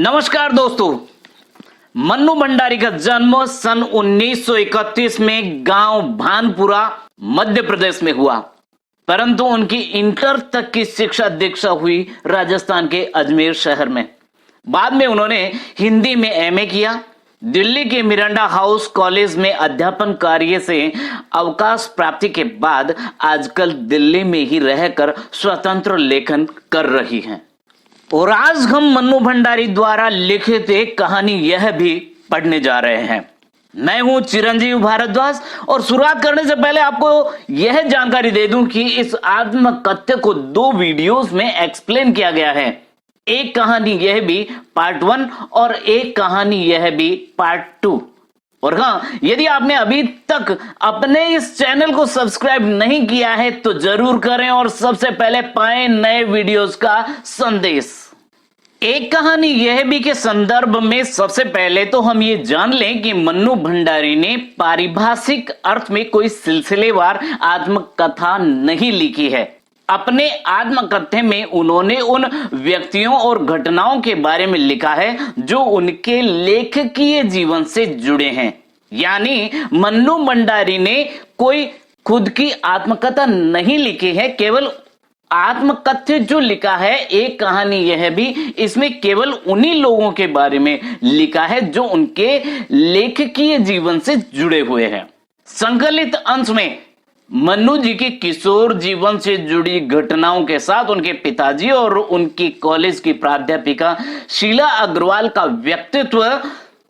नमस्कार दोस्तों। मन्नू भंडारी का जन्म सन 1931 में गांव भानपुरा मध्य प्रदेश में हुआ, परंतु उनकी इंटर तक की शिक्षा दीक्षा हुई राजस्थान के अजमेर शहर में। बाद में उन्होंने हिंदी में एमए किया। दिल्ली के मिरांडा हाउस कॉलेज में अध्यापन कार्य से अवकाश प्राप्ति के बाद आजकल दिल्ली में ही रहकर स्वतंत्र लेखन कर रही हैं। और आज हम मन्नू भंडारी द्वारा लिखित एक कहानी यह भी पढ़ने जा रहे हैं। मैं हूं चिरंजीव भारद्वाज और शुरुआत करने से पहले आपको यह जानकारी दे दूं कि इस आत्मकथ्य को 2 वीडियोस में एक्सप्लेन किया गया है। एक कहानी यह भी पार्ट 1 और एक कहानी यह भी पार्ट 2। और हाँ, यदि आपने अभी तक अपने इस चैनल को सब्सक्राइब नहीं किया है तो जरूर करें और सबसे पहले पाएं नए वीडियोस का संदेश। एक कहानी यह भी के संदर्भ में सबसे पहले तो हम ये जान लें कि मन्नू भंडारी ने पारिभाषिक अर्थ में कोई सिलसिलेवार आत्मकथा नहीं लिखी है। अपने आत्मकथ्य में उन्होंने उन व्यक्तियों और घटनाओं के बारे में लिखा है जो उनके लेखकीय जीवन से जुड़े हैं। यानी मन्नू भंडारी ने कोई खुद की आत्मकथा नहीं लिखी है, केवल आत्मकथ्य जो लिखा है। एक कहानी यह भी इसमें केवल उन्हीं लोगों के बारे में लिखा है जो उनके लेखकीय जीवन से जुड़े हुए हैं। संकलित अंश में मन्नू जी के किशोर जीवन से जुड़ी घटनाओं के साथ उनके पिताजी और उनकी कॉलेज की प्राध्यापिका शीला अग्रवाल का व्यक्तित्व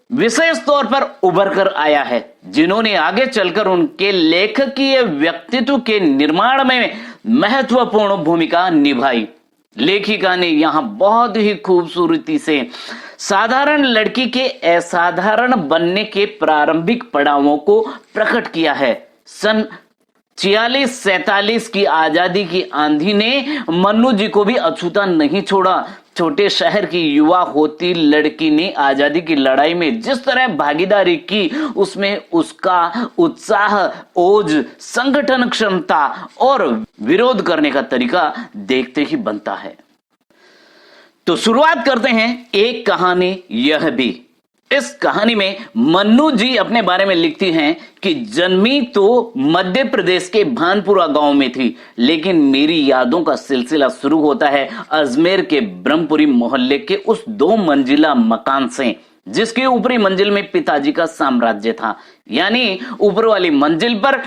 विशेष तौर पर उभर कर आया है, जिन्होंने आगे चलकर उनके लेखकीय व्यक्तित्व के निर्माण में महत्वपूर्ण भूमिका निभाई। लेखिका ने यहाँ बहुत ही खूबसूरती से साधारण लड़की के असाधारण बनने के प्रारंभिक पड़ावों को प्रकट किया है। सन 46-47 की आजादी की आंधी ने मन्नू जी को भी अछूता नहीं छोड़ा। छोटे शहर की युवा होती लड़की ने आजादी की लड़ाई में जिस तरह भागीदारी की, उसमें उसका उत्साह, ओज, संगठन क्षमता और विरोध करने का तरीका देखते ही बनता है। तो शुरुआत करते हैं एक कहानी यह भी। इस कहानी में मन्नू जी अपने बारे में लिखती हैं कि जन्मी तो मध्य प्रदेश के भानपुरा गांव में थी, लेकिन मेरी यादों का सिलसिला शुरू होता है अजमेर के ब्रह्मपुरी मोहल्ले के उस 2 मंजिला मकान से, जिसके ऊपरी मंजिल में पिताजी का साम्राज्य था। यानी ऊपर वाली मंजिल पर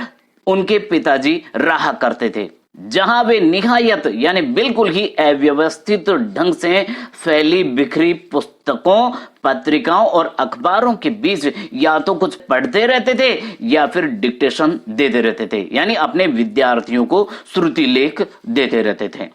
उनके पिताजी रहा करते थे, जहां वे निहायत यानी बिल्कुल ही अव्यवस्थित ढंग से फैली बिखरी पुस्तकों, पत्रिकाओं और अखबारों के बीच या तो कुछ पढ़ते रहते थे या फिर डिक्टेशन देते रहते थे, यानी अपने विद्यार्थियों को श्रुति लेख देते रहते थे।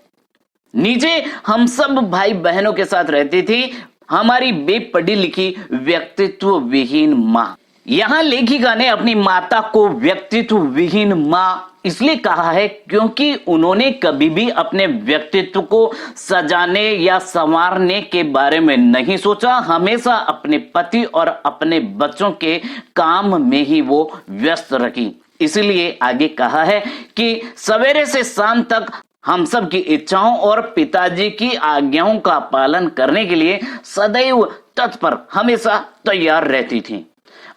नीचे हम सब भाई बहनों के साथ रहती थी हमारी बेपढ़ी लिखी व्यक्तित्व विहीन माँ। यहां लेखिका ने अपनी माता को व्यक्तित्व विहीन माँ इसलिए कहा है क्योंकि उन्होंने कभी भी अपने व्यक्तित्व को सजाने या संवारने के बारे में नहीं सोचा। हमेशा अपने पति और अपने बच्चों के काम में ही वो व्यस्त रखी। इसलिए आगे कहा है कि सवेरे से शाम तक हम सब की इच्छाओं और पिताजी की आज्ञाओं का पालन करने के लिए सदैव तत्पर, हमेशा तैयार रहती थी।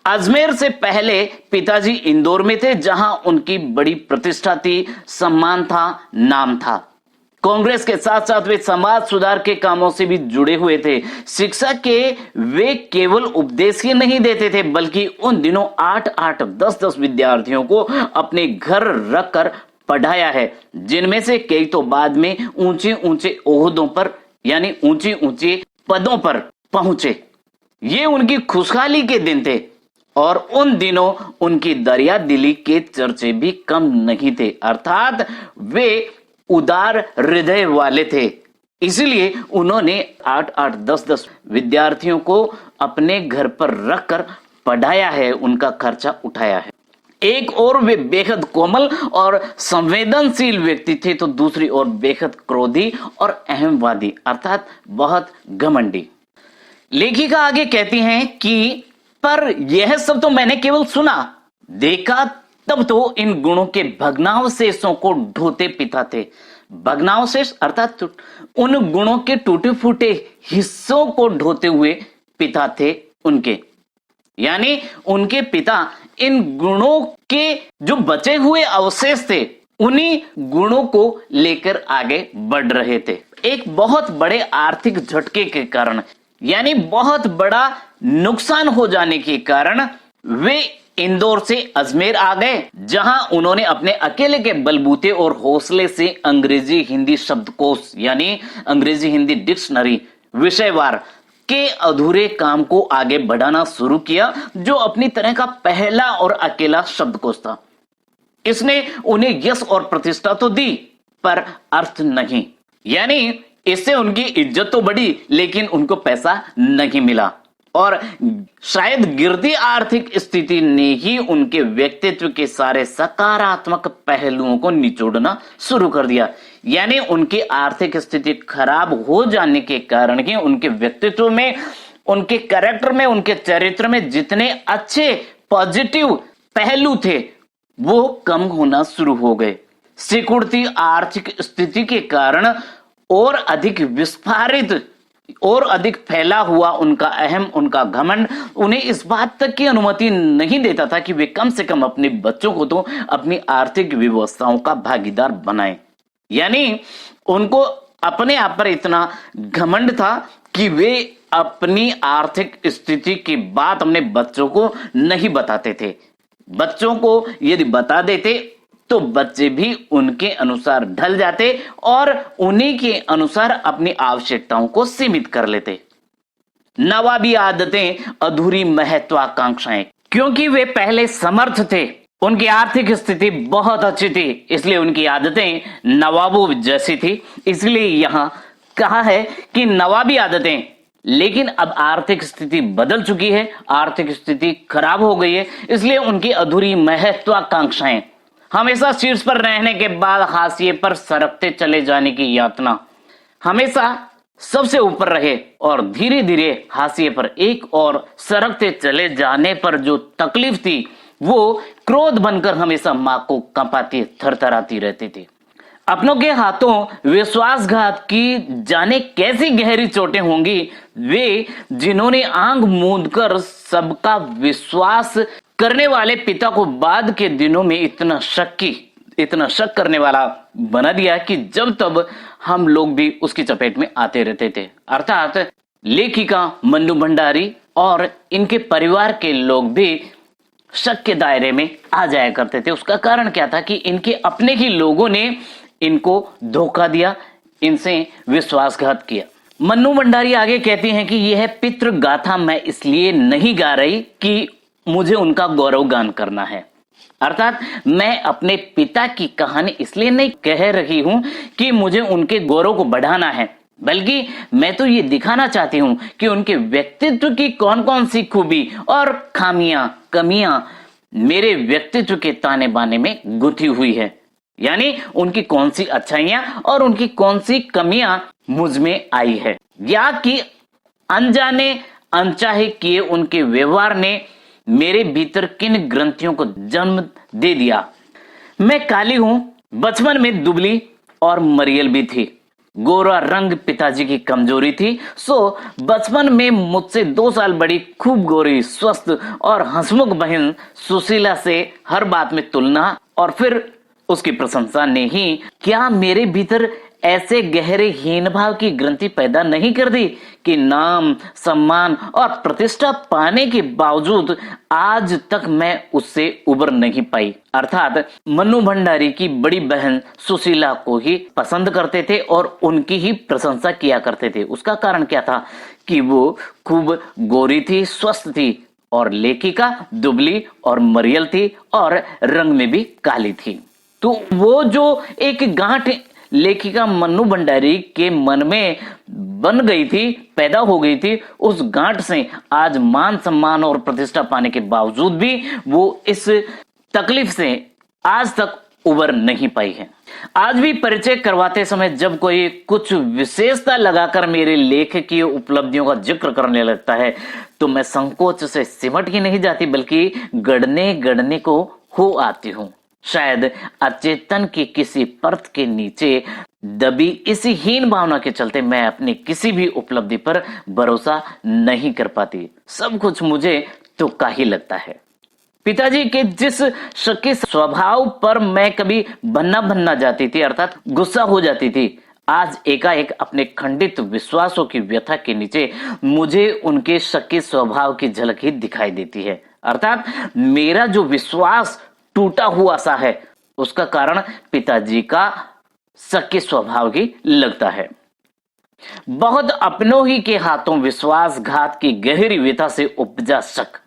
अजमेर से पहले पिताजी इंदौर में थे, जहां उनकी बड़ी प्रतिष्ठा थी, सम्मान था, नाम था। कांग्रेस के साथ साथ वे समाज सुधार के कामों से भी जुड़े हुए थे। शिक्षा के वे केवल उपदेश ही नहीं देते थे, बल्कि उन दिनों 8-8, 10-10 विद्यार्थियों को अपने घर रखकर पढ़ाया है, जिनमें से कई तो बाद में ऊंचे ऊंचे ओहदों पर यानी ऊंचे ऊंचे पदों पर पहुंचे। ये उनकी खुशहाली के दिन थे और उन दिनों उनकी दरिया दिली के चर्चे भी कम नहीं थे, अर्थात वे उदार हृदय वाले थे। इसलिए उन्होंने 8-8, 10-10 विद्यार्थियों को अपने घर पर रखकर पढ़ाया है, उनका खर्चा उठाया है। एक और वे बेहद कोमल और संवेदनशील व्यक्ति थे, तो दूसरी ओर बेहद क्रोधी और अहमवादी, अर्थात बहुत घमंडी। लेखिका आगे कहती हैं कि पर यह सब तो मैंने केवल सुना, देखा तब तो इन गुणों के भग्नावशेषों को ढोते पिता थे। भग्नावशेष अर्थात उन गुणों के टूटे फूटे हिस्सों को ढोते हुए पिता थे उनके। यानी उनके पिता इन गुणों के जो बचे हुए अवशेष थे उन्हीं गुणों को लेकर आगे बढ़ रहे थे। एक बहुत बड़े आर्थिक झटके के कारण, यानी बहुत बड़ा नुकसान हो जाने के कारण वे इंदौर से अजमेर आ गए, जहां उन्होंने अपने अकेले के बलबूते और हौसले से अंग्रेजी हिंदी शब्दकोश यानी अंग्रेजी हिंदी डिक्शनरी विषयवार के अधूरे काम को आगे बढ़ाना शुरू किया, जो अपनी तरह का पहला और अकेला शब्दकोश था। इसने उन्हें यश और प्रतिष्ठा तो दी पर अर्थ नहीं, यानी इससे उनकी इज्जत तो बढ़ी लेकिन उनको पैसा नहीं मिला। और शायद गिरती आर्थिक स्थिति ने ही उनके व्यक्तित्व के सारे सकारात्मक पहलुओं को निचोड़ना शुरू कर दिया। यानी उनकी आर्थिक स्थिति खराब हो जाने के कारण ही उनके व्यक्तित्व में, उनके कैरेक्टर में, उनके चरित्र में जितने अच्छे पॉजिटिव पहलू थे वो कम होना शुरू हो गए। सिकुड़ती आर्थिक स्थिति के कारण और अधिक विस्फारित और अधिक फैला हुआ उनका अहम, उनका घमंड उन्हें इस बात तक की अनुमति नहीं देता था कि वे कम से कम अपने बच्चों को तो अपनी आर्थिक व्यवस्थाओं का भागीदार बनाएं। यानी उनको अपने आप पर इतना घमंड था कि वे अपनी आर्थिक स्थिति की बात अपने बच्चों को नहीं बताते थे। बच्चों को यदि बता देते तो बच्चे भी उनके अनुसार ढल जाते और उन्हीं के अनुसार अपनी आवश्यकताओं को सीमित कर लेते। नवाबी आदतें, अधूरी महत्वाकांक्षाएं, क्योंकि वे पहले समर्थ थे, उनकी आर्थिक स्थिति बहुत अच्छी थी, इसलिए उनकी आदतें नवाबों जैसी थी। इसलिए यहां कहा है कि नवाबी आदतें, लेकिन अब आर्थिक स्थिति बदल चुकी है, आर्थिक स्थिति खराब हो गई है, इसलिए उनकी अधूरी महत्वाकांक्षाएं, हमेशा शीर्ष पर रहने के बाद हाशिए पर सरकते चले जाने की यातना, हमेशा सबसे ऊपर रहे और धीरे धीरे हाशिए पर एक और सरकते चले जाने पर जो तकलीफ थी वो क्रोध बनकर हमेशा मां को कंपाती, थरथराती रहती थी। अपनों के हाथों विश्वासघात की जाने कैसी गहरी चोटें होंगी, वे जिन्होंने आंख मूंद कर सबका विश्वास करने वाले पिता को बाद के दिनों में इतना शक करने वाला बना दिया कि जब तब हम लोग भी उसकी चपेट में आते रहते थे। अर्थात लेखिका मन्नू भंडारी और इनके परिवार के लोग भी शक के दायरे में आ जाया करते थे। उसका कारण क्या था कि इनके अपने ही लोगों ने इनको धोखा दिया, इनसे विश्वासघात किया। मन्नू भंडारी आगे कहती हैं कि यह पितृ गाथा मैं इसलिए नहीं गा रही कि मुझे उनका गौरव गान करना है, अर्थात मैं अपने पिता की कहानी इसलिए नहीं कह रही हूं कि मुझे उनके गौरव को बढ़ाना है, बल्कि मैं तो ये दिखाना चाहती हूं कि उनके व्यक्तित्व की कौन कौन सी खूबी और खामियां, कमियां मेरे व्यक्तित्व के ताने बाने में गुथी हुई है। यानी उनकी कौन सी अच्छाइयां और उनकी कौन सी कमियां मुझ में आई है, या कि अनजाने अनचाहे किए उनके व्यवहार ने मेरे भीतर किन ग्रंथियों को जन्म दे दिया। मैं काली हूं, बचपन में दुबली और मरियल भी थी। गोरा रंग पिताजी की कमजोरी थी, सो बचपन में मुझसे 2 साल बड़ी खूब गोरी, स्वस्थ और हंसमुख बहन सुशीला से हर बात में तुलना और फिर उसकी प्रशंसा ने ही क्या मेरे भीतर ऐसे गहरे हीन भाव की ग्रंथि पैदा नहीं कर दी कि नाम, सम्मान और प्रतिष्ठा पाने के बावजूद आज तक मैं उससे उबर नहीं पाई। अर्थात मन्नू भंडारी की बड़ी बहन सुशीला को ही पसंद करते थे और उनकी ही प्रशंसा किया करते थे। उसका कारण क्या था कि वो खूब गोरी थी, स्वस्थ थी, और लेखिका दुबली और मरियल थी और रंग में भी काली थी। तो वो जो एक गांठ लेखिका मन्नू भंडारी के मन में बन गई थी, पैदा हो गई थी, उस गांठ से आज मान सम्मान और प्रतिष्ठा पाने के बावजूद भी वो इस तकलीफ से आज तक उबर नहीं पाई है। आज भी परिचय करवाते समय जब कोई कुछ विशेषता लगाकर मेरे लेख की उपलब्धियों का जिक्र करने लगता है तो मैं संकोच से सिमट ही नहीं जाती, बल्कि गढ़ने को हो आती हूँ। शायद अचेतन की किसी परत के नीचे दबी इसी हीन भावना के चलते मैं अपनी किसी भी उपलब्धि पर भरोसा नहीं कर पाती। सब कुछ मुझे तुक्का ही लगता है। पिताजी के जिस शकी स्वभाव पर मैं कभी भन्ना जाती थी, अर्थात गुस्सा हो जाती थी, आज एकाएक अपने खंडित विश्वासों की व्यथा के नीचे मुझे उनके शकी स्वभाव की झलक ही दिखाई देती है। अर्थात मेरा जो विश्वास टूटा हुआ सा है उसका कारण पिताजी का शकी स्वभाव ही लगता है। बहुत अपनों ही के हाथों विश्वासघात की गहरी व्यथा से उपजा शक,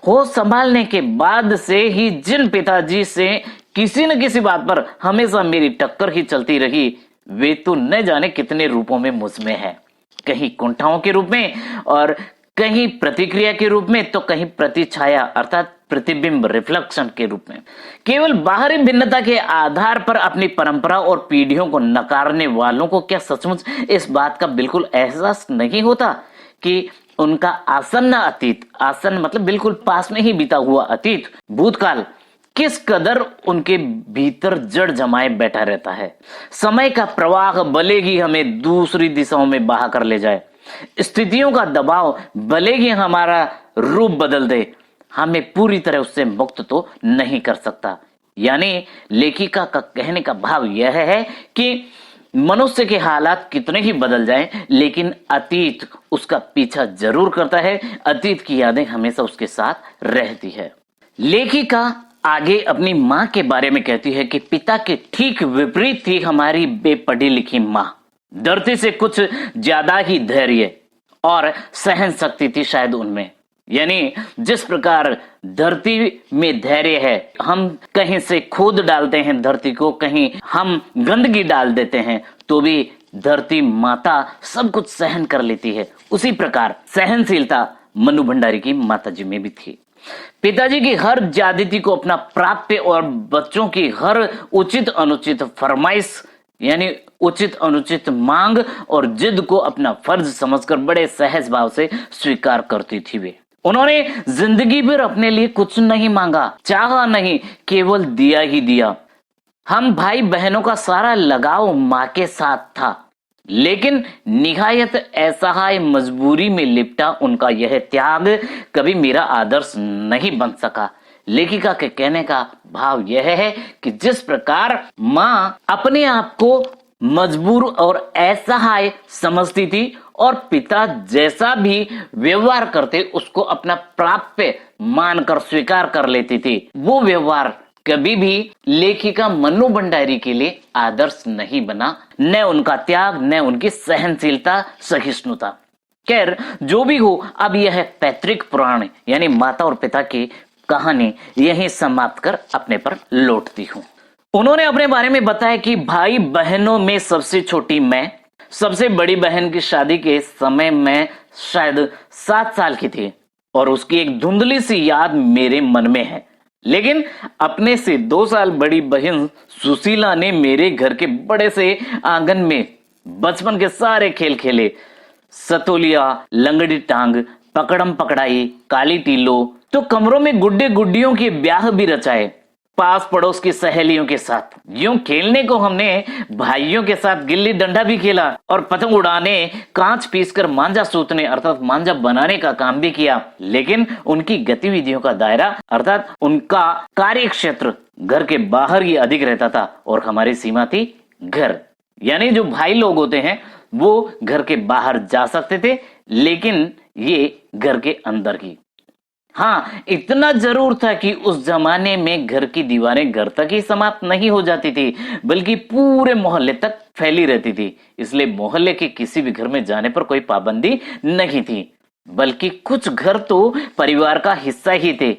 होश संभालने के बाद से ही जिन पिताजी से किसी न किसी बात पर हमेशा मेरी टक्कर ही चलती रही, वे तो न जाने कितने रूपों में मुझमें है। कहीं कुंठाओं के रूप में और कहीं प्रतिक्रिया के रूप में, तो कहीं प्रतिछाया अर्थात प्रतिबिंब रिफ्लेक्शन के रूप में। केवल बाहरी भिन्नता के आधार पर अपनी परंपरा और पीढ़ियों को नकारने वालों को क्या सचमुच इस बात का बिल्कुल एहसास नहीं होता कि उनका आसन्न अतीत, आसन्न मतलब बिल्कुल पास में ही बीता हुआ अतीत, भूतकाल किस कदर उनके भीतर जड़ जमाए बैठा रहता है। समय का प्रवाह भले ही हमें दूसरी दिशाओं में बहा कर ले जाए, स्थितियों का दबाव भले ही हमारा रूप बदल दे, हमें पूरी तरह उससे मुक्त तो नहीं कर सकता। यानी लेखिका का कहने का भाव यह है कि मनुष्य के हालात कितने ही बदल जाएं, लेकिन अतीत उसका पीछा जरूर करता है, अतीत की यादें हमेशा उसके साथ रहती है। लेखिका आगे अपनी माँ के बारे में कहती है कि पिता के ठीक विपरीत थी हमारी बेपढ़ी लिखी माँ। धरती से कुछ ज्यादा ही धैर्य और सहन शक्ति थी शायद उनमें। यानी जिस प्रकार धरती में धैर्य है, हम कहीं से खोद डालते हैं धरती को, कहीं हम गंदगी डाल देते हैं, तो भी धरती माता सब कुछ सहन कर लेती है। उसी प्रकार सहनशीलता मनु भंडारी की माताजी में भी थी। पिताजी की हर ज्यादती को अपना प्राप्य और बच्चों की हर उचित अनुचित फरमाइश यानी उचित अनुचित मांग और जिद को अपना फर्ज समझकर बड़े सहज भाव से स्वीकार करती थी वे। उन्होंने जिंदगी भर अपने लिए कुछ नहीं मांगा, चाहा नहीं, केवल दिया ही दिया। हम भाई बहनों का सारा लगाव माँ के साथ था, लेकिन निहायत असहाय मजबूरी में लिपटा उनका यह त्याग कभी मेरा आदर्श नहीं बन सका। लेखिका के कहने का भाव यह है कि जिस प्रकार माँ अपने आप को मजबूर और असहाय समझती थी और पिता जैसा भी व्यवहार करते उसको अपना प्राप्य मानकर स्वीकार कर लेती थी, वो व्यवहार कभी भी लेखिका मनु भंडारी के लिए आदर्श नहीं बना, न उनका त्याग न उनकी सहनशीलता सहिष्णुता। खैर जो भी हो, अब यह पैतृक पुराण यानी माता और पिता की कहानी यहीं समाप्त कर अपने पर लौटती हूँ। उन्होंने अपने बारे में बताया कि भाई बहनों में सबसे छोटी मैं, सबसे बड़ी बहन की शादी के समय मैं शायद 7 साल की थी और उसकी एक धुंधली सी याद मेरे मन में है। लेकिन अपने से 2 साल बड़ी बहन सुशीला ने मेरे घर के बड़े से आंगन में बचपन के सारे खेल खेले। सतोलिया, लंगड़ी टांग, पकड़म पकड़ाई, काली टीलो, तो कमरों में गुड्डे गुड्डियों के ब्याह भी रचाए पास पड़ोस की सहेलियों के साथ। यूं खेलने को हमने भाइयों के साथ गिल्ली डंडा भी खेला और पतंग उड़ाने, कांच पीसकर मांझा सूतने अर्थात मांझा बनाने का काम भी किया। लेकिन उनकी गतिविधियों का दायरा अर्थात उनका कार्य क्षेत्र घर के बाहर ही अधिक रहता था और हमारी सीमा थी घर। यानी जो भाई लोग होते हैं वो घर के बाहर जा सकते थे, लेकिन ये घर के अंदर ही। हाँ, इतना जरूर था कि उस जमाने में घर की दीवारें घर तक ही समाप्त नहीं हो जाती थी, बल्कि पूरे मोहल्ले तक फैली रहती थी। इसलिए मोहल्ले के किसी भी घर में जाने पर कोई पाबंदी नहीं थी, बल्कि कुछ घर तो परिवार का हिस्सा ही थे।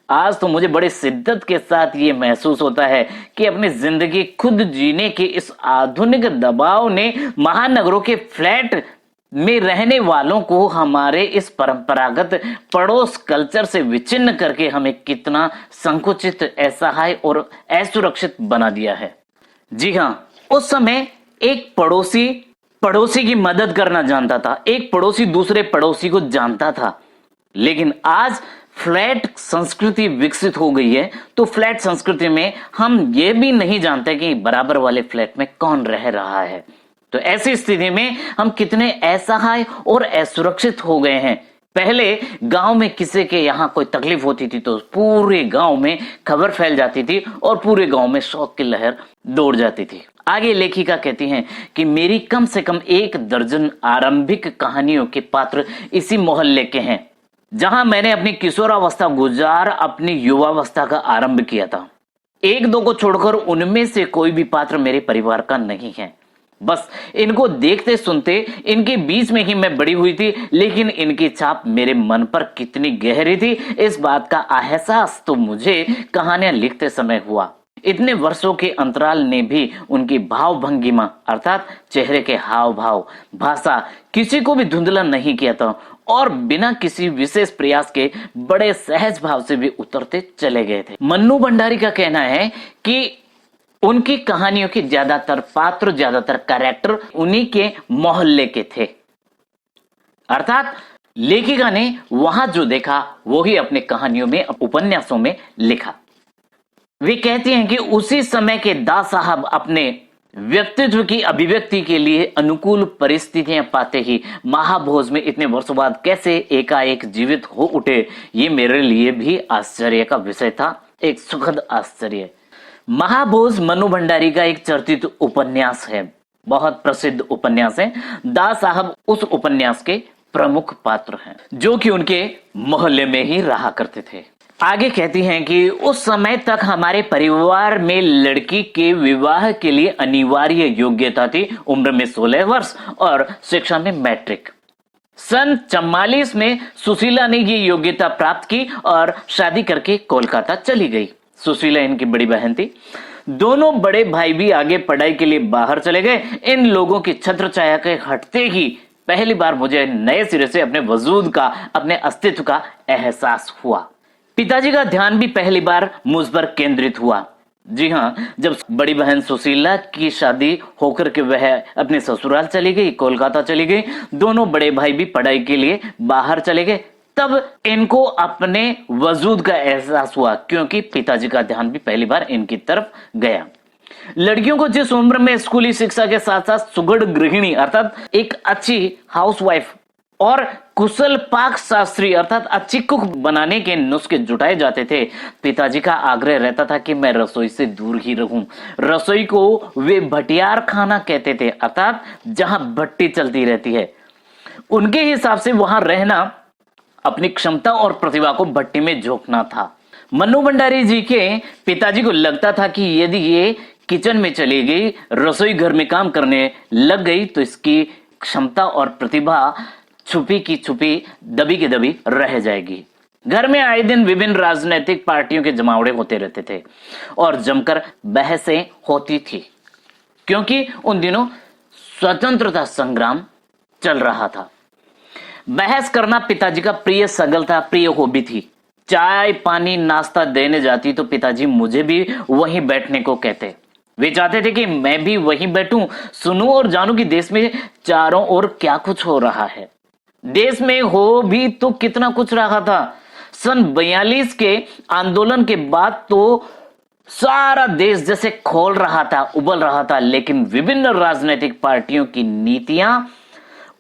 आज तो मुझे बड़े शिद्दत के साथ ये महसूस होता है कि अपनी जिंदगी खुद जीने के इस आधुनिक दबाव ने महानगरों के फ्लैट में रहने वालों को हमारे इस परंपरागत पड़ोस कल्चर से विच्छिन्न करके हमें कितना संकुचित, असहाय और असुरक्षित बना दिया है। जी हाँ, उस समय एक पड़ोसी की मदद करना जानता था, एक पड़ोसी दूसरे पड़ोसी को जानता था। लेकिन आज फ्लैट संस्कृति विकसित हो गई है, तो फ्लैट संस्कृति में हम ये भी नहीं जानते कि बराबर वाले फ्लैट में कौन रह रहा है। तो ऐसी स्थिति में हम कितने असहाय और असुरक्षित हो गए हैं। पहले गांव में किसी के यहां कोई तकलीफ होती थी तो पूरे गांव में खबर फैल जाती थी और पूरे गांव में शोक की लहर दौड़ जाती थी। आगे लेखिका कहती हैं कि मेरी कम से कम 1 दर्जन आरंभिक कहानियों के पात्र इसी मोहल्ले के हैं जहां मैंने अपनी किशोरावस्था गुजार अपनी युवावस्था का आरंभ किया था। 1-2 को छोड़कर उनमें से कोई भी पात्र मेरे परिवार का नहीं है। बस इनको देखते सुनते इनके बीच में ही मैं बड़ी हुई थी, लेकिन इनकी छाप मेरे मन पर कितनी गहरी थी इस बात का एहसास तो मुझे कहानियां लिखते समय हुआ। इतने वर्षों के अंतराल ने भी उनकी भाव भंगिमा अर्थात चेहरे के हाव भाव, भाषा किसी को भी धुंधला नहीं किया था और बिना किसी विशेष प्रयास के बड़े सहज भाव से भी उतरते चले गए थे। मन्नू भंडारी का कहना है कि उनकी कहानियों के ज्यादातर पात्र, ज्यादातर कैरेक्टर उन्हीं के मोहल्ले के थे, अर्थात लेखिका ने वहां जो देखा वो ही अपने कहानियों में, उपन्यासों में लिखा। वे कहती हैं कि उसी समय के दास साहब अपने व्यक्तित्व की अभिव्यक्ति के लिए अनुकूल परिस्थितियां पाते ही महाभोज में इतने वर्षों बाद कैसे एकाएक जीवित हो उठे, ये मेरे लिए भी आश्चर्य का विषय था, एक सुखद आश्चर्य। महाभोज मन्नू भंडारी का एक चर्चित उपन्यास है, बहुत प्रसिद्ध उपन्यास है। दास साहब उस उपन्यास के प्रमुख पात्र हैं जो कि उनके मोहल्ले में ही रहा करते थे। आगे कहती हैं कि उस समय तक हमारे परिवार में लड़की के विवाह के लिए अनिवार्य योग्यता थी उम्र में 16 वर्ष और शिक्षा में मैट्रिक। सन 44 में सुशीला ने ये योग्यता प्राप्त की और शादी करके कोलकाता चली गई। सुशीला इनकी बड़ी बहन थी। दोनों बड़े भाई भी आगे पढ़ाई के लिए बाहर चले गए। इन लोगों की छत्र छाया के हटते ही पहली बार मुझे नए सिरे से अपने वजूद का, अपने अस्तित्व का एहसास हुआ। पिताजी का ध्यान भी पहली बार मुझ पर केंद्रित हुआ। जी हाँ, जब बड़ी बहन सुशीला की शादी होकर के वह अपने ससुराल चली गई, कोलकाता चली गई, दोनों बड़े भाई भी पढ़ाई के लिए बाहर चले गए, तब इनको अपने वजूद का एहसास हुआ क्योंकि पिताजी का ध्यान भी पहली बार इनकी तरफ गया। लड़कियों को जिस उम्र में स्कूली शिक्षा के साथ साथ सुगढ़ गृहिणी अर्थात एक अच्छी हाउसवाइफ और कुशल पाक शास्त्री अर्थात अच्छी कुक बनाने के नुस्खे जुटाए जाते थे, पिताजी का आग्रह रहता था कि मैं रसोई से दूर ही रहूं। रसोई को वे भटियार खाना कहते थे अर्थात जहां भट्टी चलती रहती है। उनके हिसाब से वहां रहना अपनी क्षमता और प्रतिभा को भट्टी में झोंकना था। मन्नू भंडारी जी के पिताजी को लगता था कि यदि ये किचन में चली गई, रसोई घर में काम करने लग गई तो इसकी क्षमता और प्रतिभा छुपी की छुपी, दबी की दबी रह जाएगी। घर में आए दिन विभिन्न राजनीतिक पार्टियों के जमावड़े होते रहते थे और जमकर बहसें होती थी क्योंकि उन दिनों स्वतंत्रता संग्राम चल रहा था। बहस करना पिताजी का प्रिय सगल था, प्रिय हॉबी थी। चाय पानी नाश्ता देने जाती तो पिताजी मुझे भी वहीं बैठने को कहते। वे चाहते थे कि मैं भी वहीं बैठूं, सुनूं और जानूं कि देश में चारों ओर क्या कुछ हो रहा है। देश में हो भी तो कितना कुछ रहा था। सन 42 के आंदोलन के बाद तो सारा देश जैसे खोल रहा था, उबल रहा था, लेकिन विभिन्न राजनीतिक पार्टियों की नीतियां,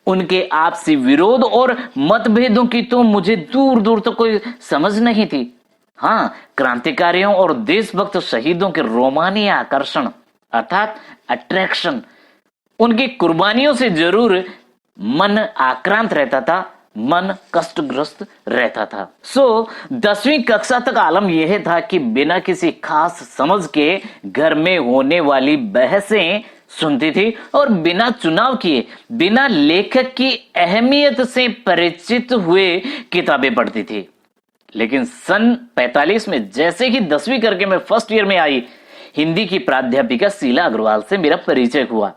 उनके आपसी विरोध और मतभेदों की तो मुझे दूर दूर तक कोई समझ नहीं थी। हाँ, क्रांतिकारियों और देशभक्त शहीदों के रोमानी आकर्षण अर्थात अट्रैक्शन, उनकी कुर्बानियों से जरूर मन आक्रांत रहता था, मन कष्टग्रस्त रहता था। 10वीं कक्षा तक आलम यह था कि बिना किसी खास समझ के घर में होने वाली बहसें सुनती थी और बिना चुनाव किए, बिना लेखक की अहमियत से परिचित हुए किताबें पढ़ती थी। लेकिन सन 45 में जैसे ही 10वीं करके मैं फर्स्ट ईयर में आई, हिंदी की प्राध्यापिका शीला अग्रवाल से मेरा परिचय हुआ।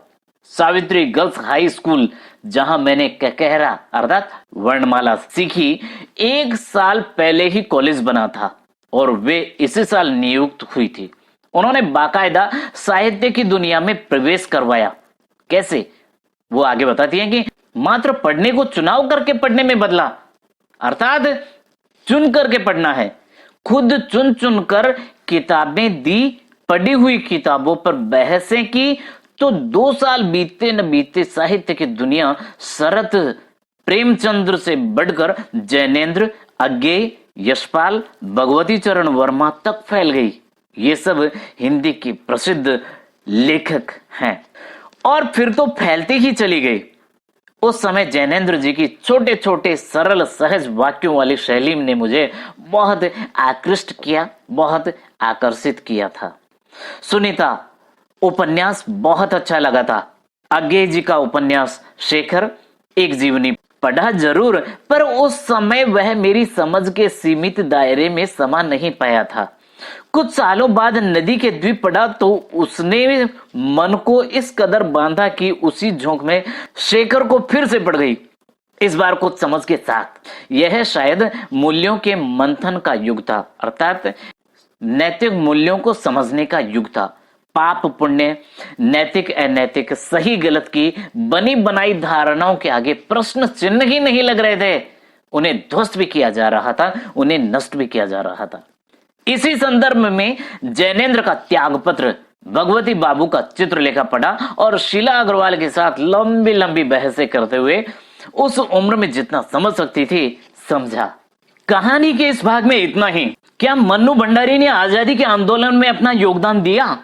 सावित्री गर्ल्स हाई स्कूल जहां मैंने कहरा अर्थात वर्णमाला सीखी, 1 साल पहले ही कॉलेज बना था और वे इसी साल नियुक्त हुई थी। उन्होंने बाकायदा साहित्य की दुनिया में प्रवेश करवाया। कैसे? वो आगे बताती हैं कि मात्र पढ़ने को चुनाव करके पढ़ने में बदला, अर्थात चुन करके पढ़ना है। खुद चुन चुन कर किताबें दी, पढ़ी हुई किताबों पर बहसें की, तो 2 साल बीते न बीते साहित्य की दुनिया शरत प्रेमचंद्र से बढ़कर जैनेन्द्र, अज्ञेय, यशपाल, भगवती चरण वर्मा तक फैल गई। ये सब हिंदी की प्रसिद्ध लेखक हैं और फिर तो फैलती ही चली गई। उस समय जैनेन्द्र जी की छोटे छोटे सरल सहज वाक्यों वाली शैली ने मुझे बहुत आकृष्ट किया, बहुत आकर्षित किया था। सुनीता उपन्यास बहुत अच्छा लगा था। अज्ञेय जी का उपन्यास शेखर एक जीवनी पढ़ा जरूर, पर उस समय वह मेरी समझ के सीमित दायरे में समा नहीं पाया था। कुछ सालों बाद नदी के द्वीप पढ़ा तो उसने मन को इस कदर बांधा कि उसी झोंक में शेखर को फिर से पड़ गई, इस बार कुछ समझ के साथ। यह शायद मूल्यों के मंथन का युग था, अर्थात नैतिक मूल्यों को समझने का युग था। पाप पुण्य, नैतिक अनैतिक, सही गलत की बनी बनाई धारणाओं के आगे प्रश्न चिन्ह ही नहीं लग रहे थे। उन्हें ध्वस्त भी किया जा रहा था, उन्हें नष्ट भी किया जा रहा था। इसी संदर्भ में जैनेन्द्र का त्याग पत्र, भगवती बाबू का चित्रलेखा पढ़ा और शीला अग्रवाल के साथ लंबी लंबी बहसें करते हुए उस उम्र में जितना समझ सकती थी समझा। कहानी के इस भाग में इतना ही। क्या मन्नू भंडारी ने आजादी के आंदोलन में अपना योगदान दिया?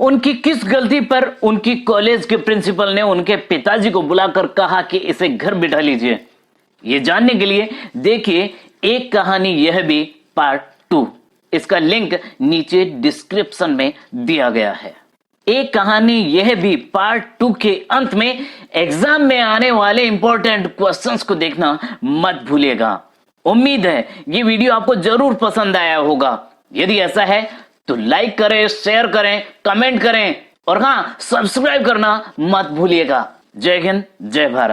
उनकी किस गलती पर उनकी कॉलेज के प्रिंसिपल ने उनके पिताजी को बुलाकर कहा कि इसे घर बिठा लीजिए? ये जानने के लिए देखिए एक कहानी यह भी पार्ट 2। इसका लिंक नीचे डिस्क्रिप्शन में दिया गया है। एक कहानी यह भी पार्ट 2 के अंत में एग्जाम में आने वाले इंपॉर्टेंट क्वेश्चंस को देखना मत भूलिएगा। उम्मीद है ये वीडियो आपको जरूर पसंद आया होगा। यदि ऐसा है तो लाइक करें, शेयर करें, कमेंट करें और हाँ, सब्सक्राइब करना मत भूलिएगा। जय हिंद, जय भारत।